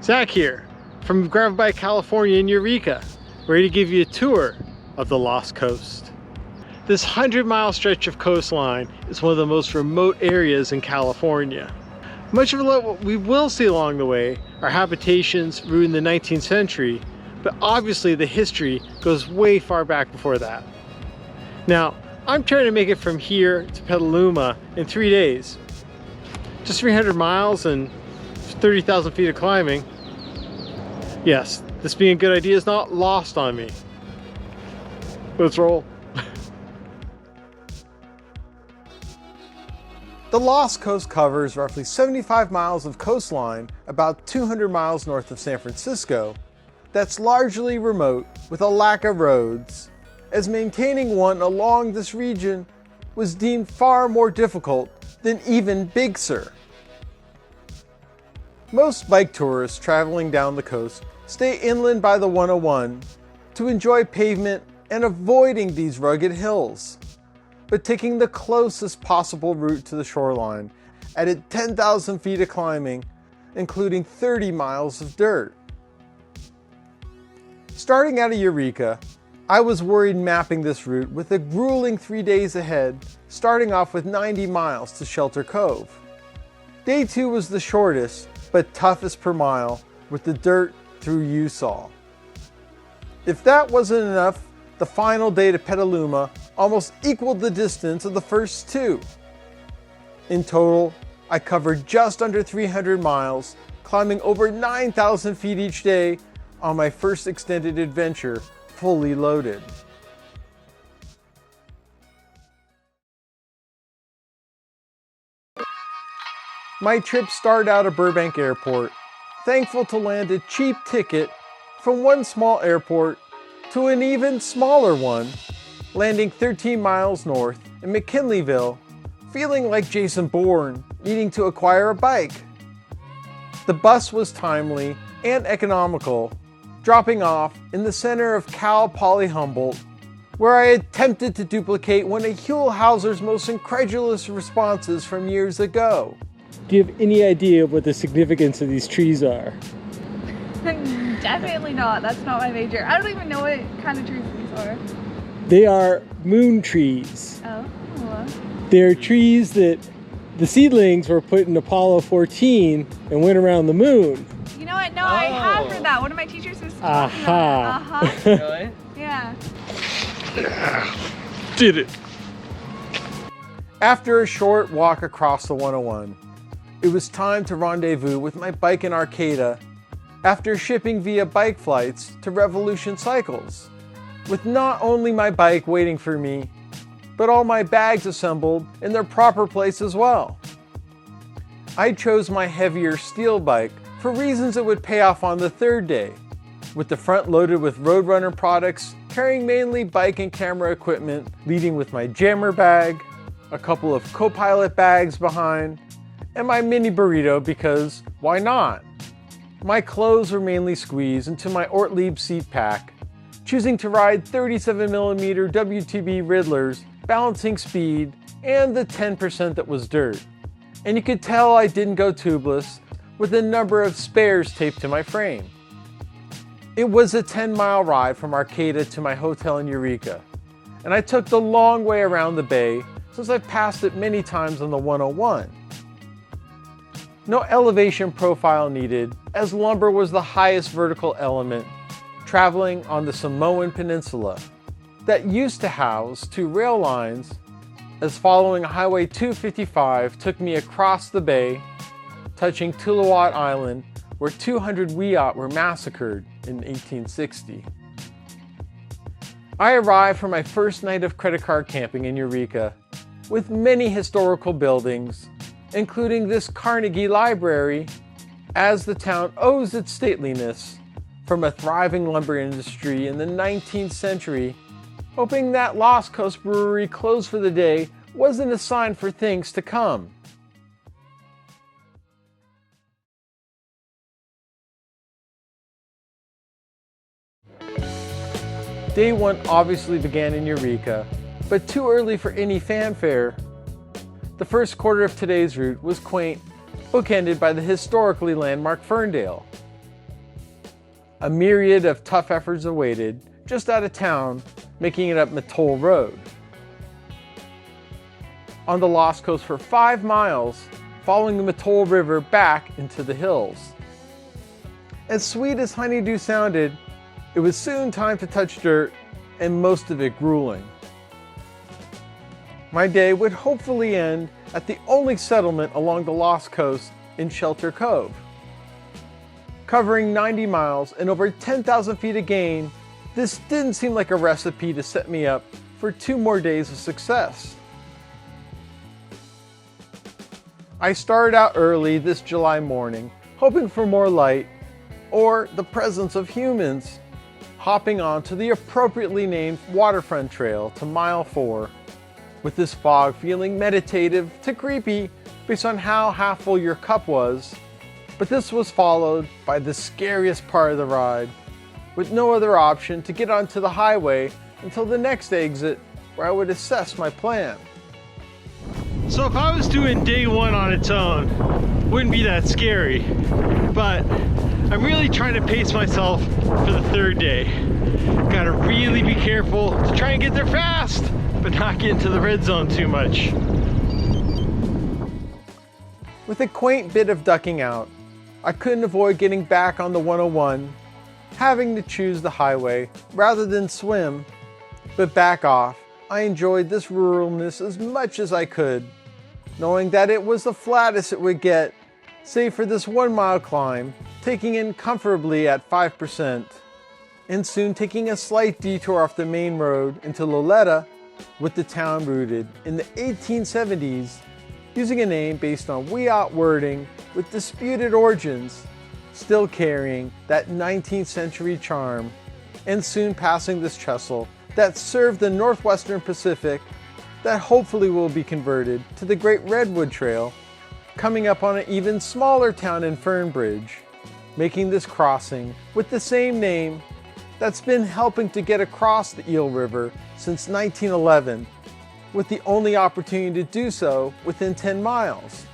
Zach here from Gravel Bike California in Eureka, ready to give you a tour of the Lost Coast. This 100-mile stretch of coastline is one of the most remote areas in California. Much of what we will see along the way are habitations rooted in the 19th century, but obviously the history goes way far back before that. Now, I'm trying to make it from here to Petaluma in 3 days. Just 300 miles and 30,000 feet of climbing. Yes, this being a good idea is not lost on me. Let's roll. The Lost Coast covers roughly 75 miles of coastline about 200 miles north of San Francisco that's largely remote with a lack of roads, as maintaining one along this region was deemed far more difficult than even Big Sur. Most bike tourists traveling down the coast stay inland by the 101 to enjoy pavement and avoiding these rugged hills, but taking the closest possible route to the shoreline, at 10,000 feet of climbing, including 30 miles of dirt. Starting out of Eureka, I was worried mapping this route with a grueling 3 days ahead, starting off with 90 miles to Shelter Cove. Day 2 was the shortest, but toughest per mile, with the dirt through Usal. If that wasn't enough, the final day to Petaluma almost equaled the distance of the first two. In total, I covered just under 300 miles, climbing over 9,000 feet each day on my first extended adventure, fully loaded. My trip started out at Burbank Airport, thankful to land a cheap ticket from one small airport to an even smaller one, landing 13 miles north in McKinleyville, feeling like Jason Bourne needing to acquire a bike. The bus was timely and economical, dropping off in the center of Cal Poly Humboldt, where I attempted to duplicate one of Houle Hauser's most incredulous responses from years ago. Do you have any idea what the significance of these trees are? Definitely not. That's not my major. I don't even know what kind of trees these are. They are moon trees. Oh. They're trees that the seedlings were put in Apollo 14 and went around the moon. You know what? No, I have heard that. One of my teachers was talking Aha. about it. Really? Yeah. Did it. After a short walk across the 101, it was time to rendezvous with my bike in Arcata after shipping via bike flights to Revolution Cycles, with not only my bike waiting for me, but all my bags assembled in their proper place as well. I chose my heavier steel bike for reasons it would pay off on the third day, with the front loaded with Roadrunner products, carrying mainly bike and camera equipment, leading with my jammer bag, a couple of co-pilot bags behind, and my mini burrito because why not? My clothes were mainly squeezed into my Ortlieb seat pack, choosing to ride 37mm WTB Riddlers, balancing speed, and the 10% that was dirt. And you could tell I didn't go tubeless, with a number of spares taped to my frame. It was a 10-mile ride from Arcata to my hotel in Eureka, and I took the long way around the bay since I've passed it many times on the 101. No elevation profile needed, as lumber was the highest vertical element, traveling on the Samoan Peninsula, that used to house two rail lines, as following Highway 255 took me across the bay, touching Tuluwat Island, where 200 Wiyot were massacred in 1860. I arrived for my first night of credit card camping in Eureka, with many historical buildings, including this Carnegie Library, as the town owes its stateliness from a thriving lumber industry in the 19th century. Hoping that Lost Coast Brewery closed for the day wasn't a sign for things to come. Day 1 obviously began in Eureka, but too early for any fanfare. The first quarter of today's route was quaint, bookended by the historically landmark Ferndale. A myriad of tough efforts awaited just out of town, making it up Mattole Road. On the Lost Coast for 5 miles, following the Mattole River back into the hills. As sweet as honeydew sounded, it was soon time to touch dirt, and most of it grueling. My day would hopefully end at the only settlement along the Lost Coast in Shelter Cove. Covering 90 miles and over 10,000 feet of gain, this didn't seem like a recipe to set me up for 2 more days of success. I started out early this July morning, hoping for more light or the presence of humans, hopping onto the appropriately named waterfront trail to mile 4, with this fog feeling meditative to creepy based on how half full your cup was. But this was followed by the scariest part of the ride, with no other option to get onto the highway until the next exit where I would assess my plan. So if I was doing day 1 on its own, wouldn't be that scary, but I'm really trying to pace myself for the 3rd day. Gotta really be careful to try and get there fast, but not get into the red zone too much. With a quaint bit of ducking out, I couldn't avoid getting back on the 101, having to choose the highway rather than swim, but back off, I enjoyed this ruralness as much as I could, knowing that it was the flattest it would get, save for this 1 mile climb, taking in comfortably at 5%, and soon taking a slight detour off the main road into Loletta, with the town rooted in the 1870s, using a name based on Wiyot wording with disputed origins, still carrying that 19th century charm, and soon passing this trestle that served the Northwestern Pacific, that hopefully will be converted to the Great Redwood Trail, coming up on an even smaller town in Fernbridge, making this crossing with the same name that's been helping to get across the Eel River since 1911, with the only opportunity to do so within 10 miles.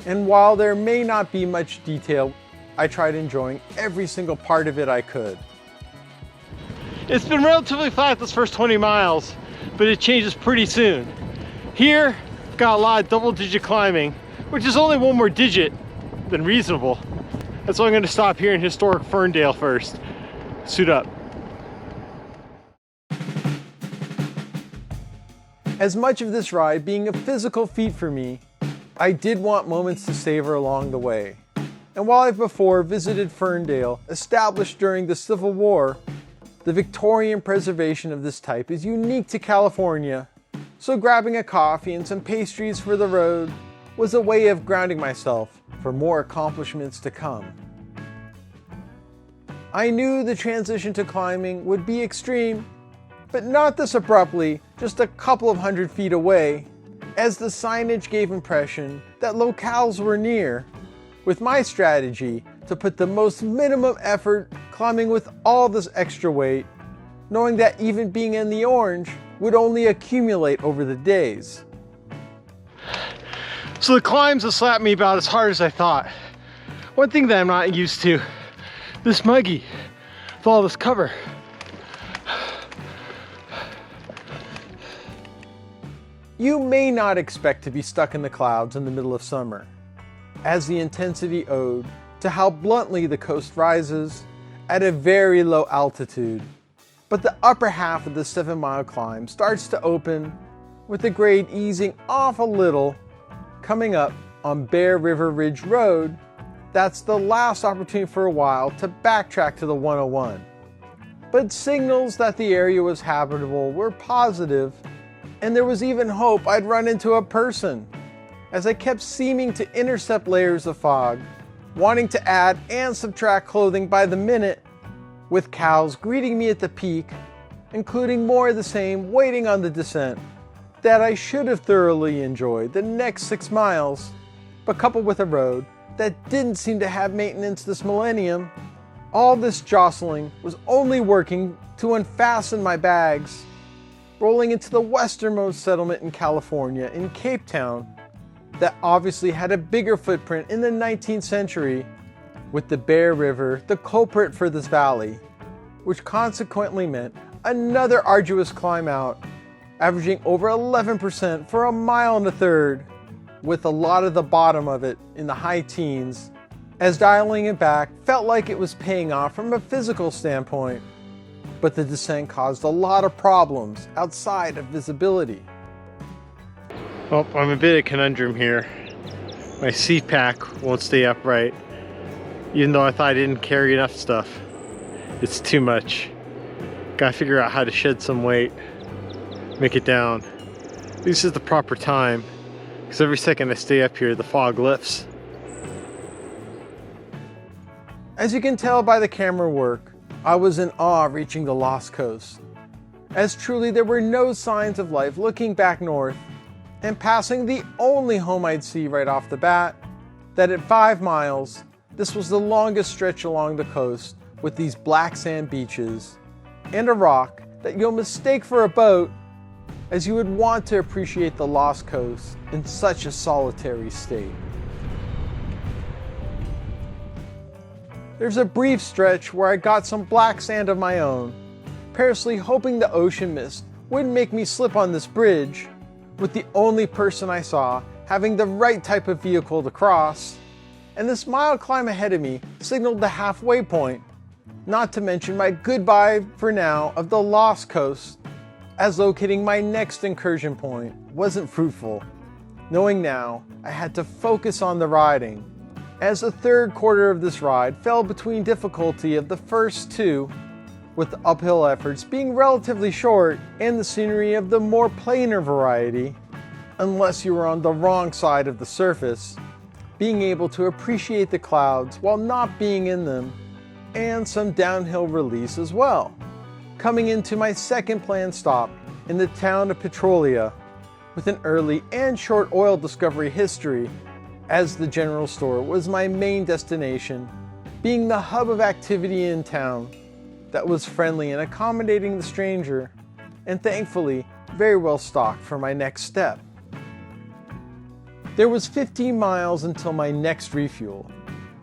And while there may not be much detail, I tried enjoying every single part of it I could. It's been relatively flat this first 20 miles, but it changes pretty soon. Here, got a lot of double-digit climbing, which is only 1 more digit than reasonable. That's why I'm going to stop here in historic Ferndale first. Suit up. As much of this ride being a physical feat for me, I did want moments to savor along the way. And while I've before visited Ferndale, established during the Civil War, the Victorian preservation of this type is unique to California, so grabbing a coffee and some pastries for the road was a way of grounding myself for more accomplishments to come. I knew the transition to climbing would be extreme, but not this abruptly, just a couple of 100 feet away, as the signage gave impression that locales were near, with my strategy to put the most minimum effort climbing with all this extra weight, knowing that even being in the orange would only accumulate over the days. So the climbs have slapped me about as hard as I thought. One thing that I'm not used to, this muggy with all this cover. You may not expect to be stuck in the clouds in the middle of summer, as the intensity owed to how bluntly the coast rises at a very low altitude. But the upper half of the 7-mile climb starts to open, with the grade easing off a little, coming up on Bear River Ridge Road. That's the last opportunity for a while to backtrack to the 101. But signals that the area was habitable were positive, and there was even hope I'd run into a person, as I kept seeming to intercept layers of fog, wanting to add and subtract clothing by the minute, with cows greeting me at the peak, including more of the same waiting on the descent, that I should have thoroughly enjoyed the next 6 miles, but coupled with a road that didn't seem to have maintenance this millennium, all this jostling was only working to unfasten my bags, rolling into the westernmost settlement in California, in Cape Town, that obviously had a bigger footprint in the 19th century, with the Bear River the culprit for this valley, which consequently meant another arduous climb out, averaging over 11% for a mile and a third, with a lot of the bottom of it in the high teens, as dialing it back felt like it was paying off from a physical standpoint, but the descent caused a lot of problems outside of visibility. Well, I'm a bit of a conundrum here. My seat pack won't stay upright, even though I thought I didn't carry enough stuff. It's too much. Gotta figure out how to shed some weight, make it down. This is the proper time, because every second I stay up here, the fog lifts. As you can tell by the camera work, I was in awe reaching the Lost Coast, as truly there were no signs of life looking back north, and passing the only home I'd see right off the bat, that at 5 miles, this was the longest stretch along the coast with these black sand beaches and a rock that you'll mistake for a boat, as you would want to appreciate the Lost Coast in such a solitary state. There's a brief stretch where I got some black sand of my own, parasly hoping the ocean mist wouldn't make me slip on this bridge, with the only person I saw having the right type of vehicle to cross, and this mild climb ahead of me signaled the halfway point, not to mention my goodbye for now of the Lost Coast, as locating my next incursion point wasn't fruitful, knowing now I had to focus on the riding, as the third quarter of this ride fell between difficulty of the first two, with the uphill efforts being relatively short and the scenery of the more plainer variety, unless you were on the wrong side of the surface, being able to appreciate the clouds while not being in them, and some downhill release as well. Coming into my second planned stop in the town of Petrolia, with an early and short oil discovery history, as the general store was my main destination, being the hub of activity in town that was friendly and accommodating the stranger, and thankfully very well stocked for my next step. There was 15 miles until my next refuel,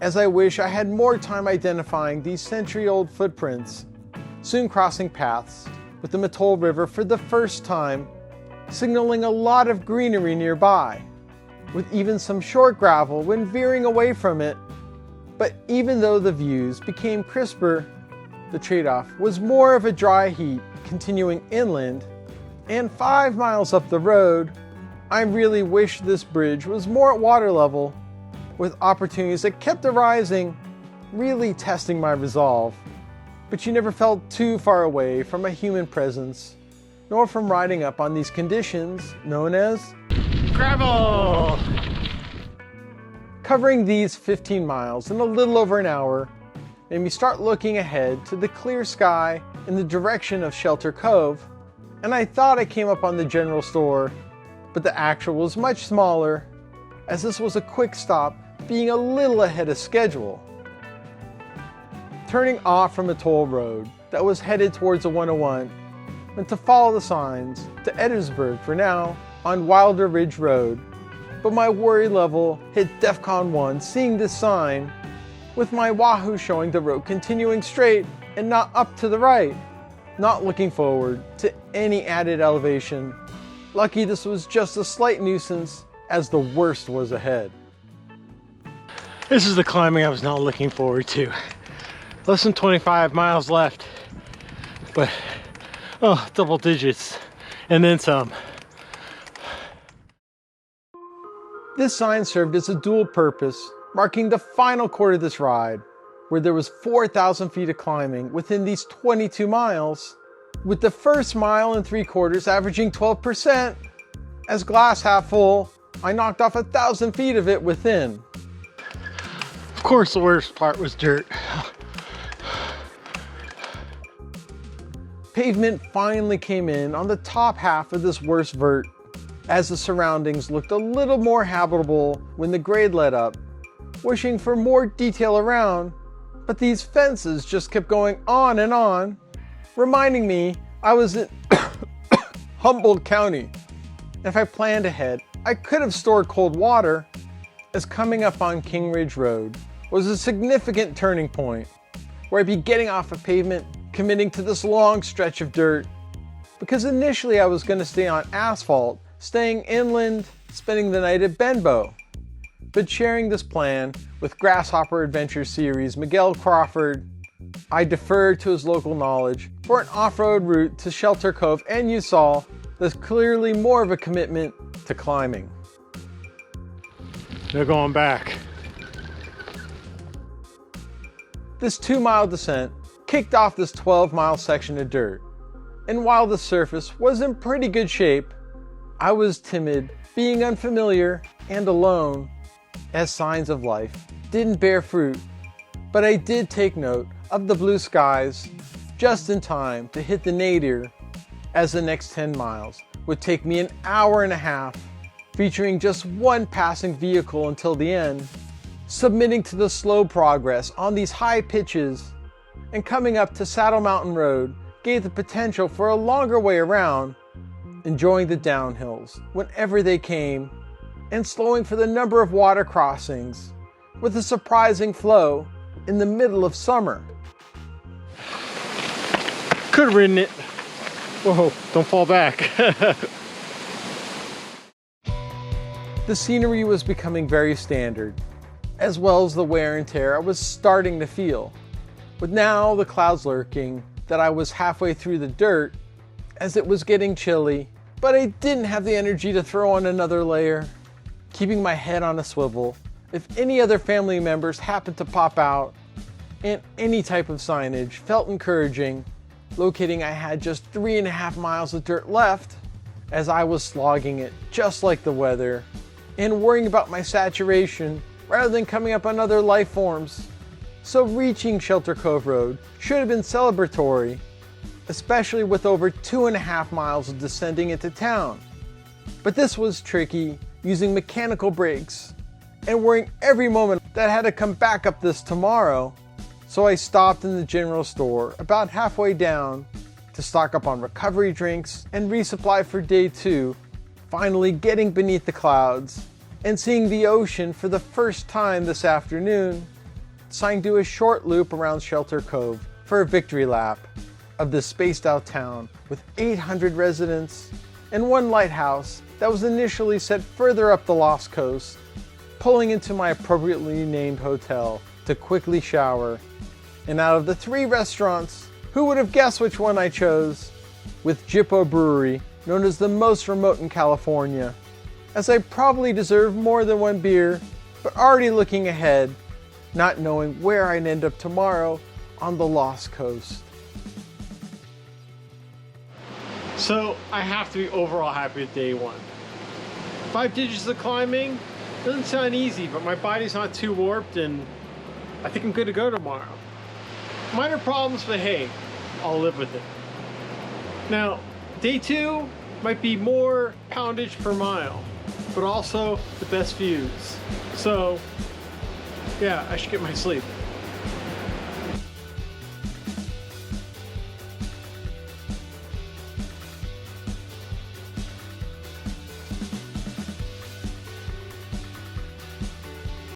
as I wish I had more time identifying these century-old footprints, soon crossing paths with the Mattole River for the first time, signaling a lot of greenery nearby, with even some short gravel when veering away from it. But even though the views became crisper, the trade-off was more of a dry heat continuing inland, and 5 miles up the road, I really wish this bridge was more at water level, with opportunities that kept arising, really testing my resolve. But you never felt too far away from a human presence, nor from riding up on these conditions known as Gravel! Covering these 15 miles in a little over an hour made me start looking ahead to the clear sky in the direction of Shelter Cove, and I thought I came up on the general store, but the actual was much smaller, as this was a quick stop, being a little ahead of schedule. Turning off from a toll road that was headed towards the 101, went to follow the signs to Edwardsburg for now on Wilder Ridge Road, but my worry level hit DEFCON 1 seeing this sign, with my Wahoo showing the road continuing straight and not up to the right, not looking forward to any added elevation. Lucky this was just a slight nuisance, as the worst was ahead. This is the climbing I was not looking forward to. Less than 25 miles left, but double digits and then some. This sign served as a dual purpose, marking the final quarter of this ride, where there was 4,000 feet of climbing within these 22 miles, with the first mile and 3/4 averaging 12%. As glass half full, I knocked off 1,000 feet of it within. Of course, the worst part was dirt. Pavement finally came in on the top half of this worst vert, as the surroundings looked a little more habitable when the grade let up, wishing for more detail around, but these fences just kept going on and on, reminding me I was in Humboldt County. If I planned ahead, I could have stored cold water, as coming up on King Ridge Road, was a significant turning point where I'd be getting off of pavement, committing to this long stretch of dirt. Because initially I was going to stay on asphalt, staying inland, spending the night at Benbow. But sharing this plan with Grasshopper Adventure Series Miguel Crawford, I deferred to his local knowledge for an off-road route to Shelter Cove, and you saw there's clearly more of a commitment to climbing. They're going back. This 2-mile descent kicked off this 12-mile section of dirt. And while the surface was in pretty good shape, I was timid, being unfamiliar and alone, as signs of life didn't bear fruit. But I did take note of the blue skies just in time to hit the nadir, as the next 10 miles would take me an hour and a half, featuring just one passing vehicle until the end, submitting to the slow progress on these high pitches, and coming up to Saddle Mountain Road gave the potential for a longer way around, enjoying the downhills whenever they came, and slowing for the number of water crossings with a surprising flow in the middle of summer. Could have ridden it. Whoa, don't fall back. The scenery was becoming very standard, as well as the wear and tear I was starting to feel, with now the clouds lurking that I was halfway through the dirt as it was getting chilly, but I didn't have the energy to throw on another layer, keeping my head on a swivel if any other family members happened to pop out, and any type of signage felt encouraging, locating I had just 3.5 miles of dirt left as I was slogging it just like the weather, and worrying about my saturation rather than coming up on other life forms. So reaching Shelter Cove Road should have been celebratory, especially with over 2.5 miles of descending into town. But this was tricky, using mechanical brakes and worrying every moment that I had to come back up this tomorrow. So I stopped in the general store about halfway down to stock up on recovery drinks and resupply for day 2, finally getting beneath the clouds and seeing the ocean for the first time this afternoon, deciding to do a short loop around Shelter Cove for a victory lap of this spaced out town with 800 residents and one lighthouse that was initially set further up the Lost Coast, pulling into my appropriately named hotel to quickly shower. And out of the 3 restaurants, who would have guessed which one I chose? With Jippo Brewery, known as the most remote in California, as I probably deserve more than one beer, but already looking ahead, not knowing where I'd end up tomorrow on the Lost Coast. So I have to be overall happy with day 1. 5 digits of climbing doesn't sound easy, but my body's not too warped and I think I'm good to go tomorrow. Minor problems, but hey, I'll live with it. Now, day 2 might be more poundage per mile, but also the best views. So yeah, I should get my sleep.